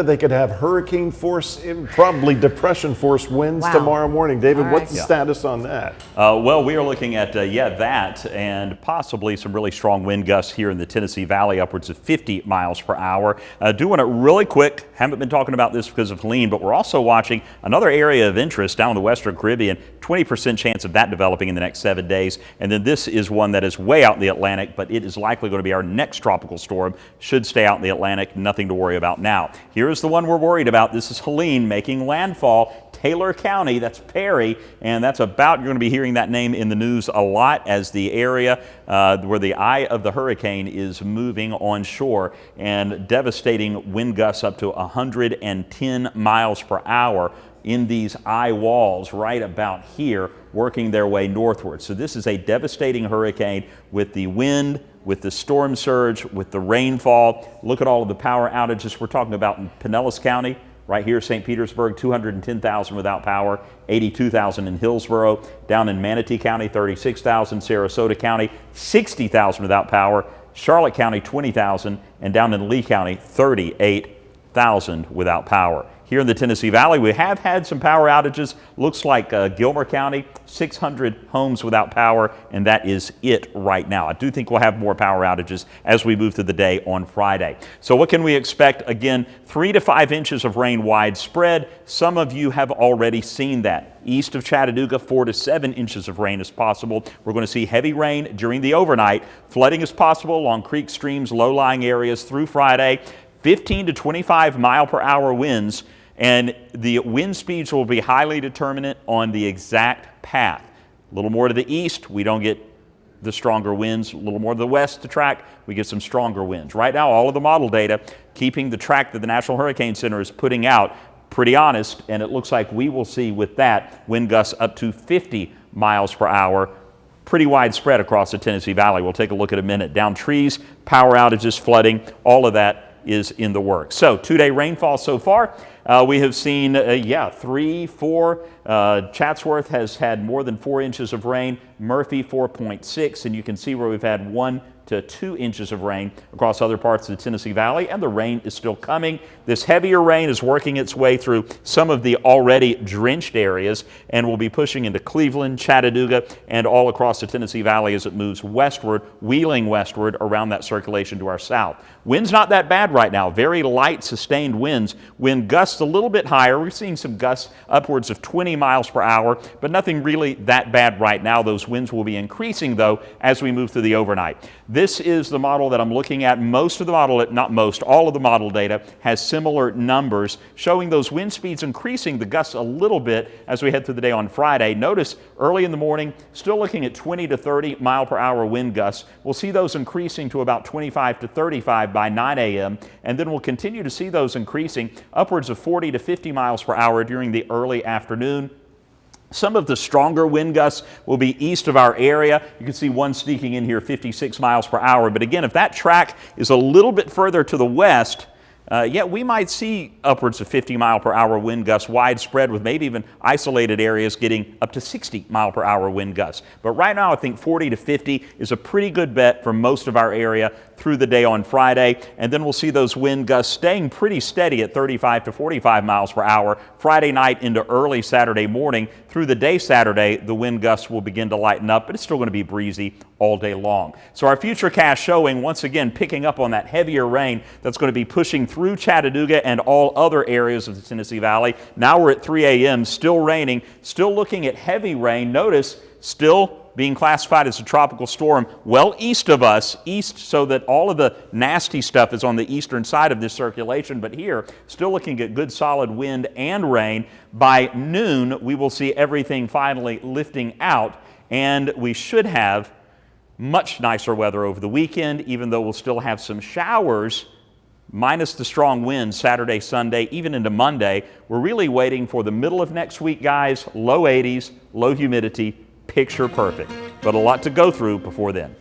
They could have hurricane force, probably depression force winds tomorrow morning. David, what's the status on that? Well, we are looking at, that and possibly some really strong wind gusts here in the Tennessee Valley, upwards of 50 miles per hour. Doing it really quick. Haven't been talking about this because of Helene, but we're also watching another area of interest down in the Western Caribbean. 20% chance of that developing in the next 7 days. And then this is one that is way out in the Atlantic, but it is likely going to be our next tropical storm. Should stay out in the Atlantic. Nothing to worry about now. Here's the one we're worried about. This is Helene making landfall. Taylor County, that's Perry, and that's about, you're going to be hearing that name in the news a lot as the area where the eye of the hurricane is moving onshore, and devastating wind gusts up to 110 miles per hour in these eye walls right about here, working their way northward. So this is a devastating hurricane with the wind, with the storm surge, with the rainfall. Look at all of the power outages we're talking about in Pinellas County. Right here, St. Petersburg, 210,000 without power, 82,000 in Hillsborough. Down in Manatee County, 36,000. Sarasota County, 60,000 without power. Charlotte County, 20,000. And down in Lee County, 38,000 without power. Here in the Tennessee Valley, we have had some power outages. Looks like Gilmer County, 600 homes without power, and that is it right now. I do think we'll have more power outages as we move through the day on Friday. So what can we expect? Again, 3 to 5 inches of rain widespread. Some of you have already seen that. East of Chattanooga, 4 to 7 inches of rain is possible. We're going to see heavy rain during the overnight. Flooding is possible along creeks, streams, low-lying areas through Friday. 15 to 25 mile per hour winds. And the wind speeds will be highly determinant on the exact path. A little more to the east, we don't get the stronger winds. A little more to the west to track, we get some stronger winds. Right now, all of the model data keeping the track that the National Hurricane Center is putting out pretty honest, and it looks like we will see with that wind gusts up to 50 miles per hour. Pretty widespread across the Tennessee Valley. We'll take a look at a minute. Down trees, power outages, flooding, all of that is in the works. So 2-day rainfall so far. We have seen, 3, 4. Chatsworth has had more than 4 inches of rain. Murphy 4.6, and you can see where we've had 1 to 2 inches of rain across other parts of the Tennessee Valley, and the rain is still coming. This heavier rain is working its way through some of the already drenched areas and will be pushing into Cleveland, Chattanooga, and all across the Tennessee Valley as it moves westward, wheeling westward around that circulation to our south. Wind's not that bad right now. Very light, sustained winds. Wind gusts a little bit higher. We're seeing some gusts upwards of 20 miles per hour, but nothing really that bad right now. Those winds will be increasing, though, as we move through the overnight. This is the model that I'm looking at. Most of the model, not most, all of the model data has similar numbers showing those wind speeds increasing the gusts a little bit as we head through the day on Friday. Notice early in the morning, still looking at 20 to 30 mile per hour wind gusts. We'll see those increasing to about 25 to 35 by 9 a.m. and then we'll continue to see those increasing upwards of 40 to 50 miles per hour during the early afternoon. Some of the stronger wind gusts will be east of our area. You can see one sneaking in here, 56 miles per hour. But again, if that track is a little bit further to the west, we might see upwards of 50 mile per hour wind gusts widespread, with maybe even isolated areas getting up to 60 mile per hour wind gusts. But right now, I think 40 to 50 is a pretty good bet for most of our area through the day on Friday. And then we'll see those wind gusts staying pretty steady at 35 to 45 miles per hour Friday night into early Saturday morning. Through the day Saturday, the wind gusts will begin to lighten up, but it's still going to be breezy all day long. So our futurecast showing, once again, picking up on that heavier rain that's going to be pushing through Chattanooga and all other areas of the Tennessee Valley. Now we're at 3 a.m., still raining, still looking at heavy rain. Notice, still being classified as a tropical storm well east of us, east so that all of the nasty stuff is on the eastern side of this circulation, but here, still looking at good solid wind and rain. By noon, we will see everything finally lifting out, and we should have much nicer weather over the weekend, even though we'll still have some showers, minus the strong winds Saturday, Sunday, even into Monday. We're really waiting for the middle of next week, guys. Low 80s, low humidity, picture perfect. But a lot to go through before then.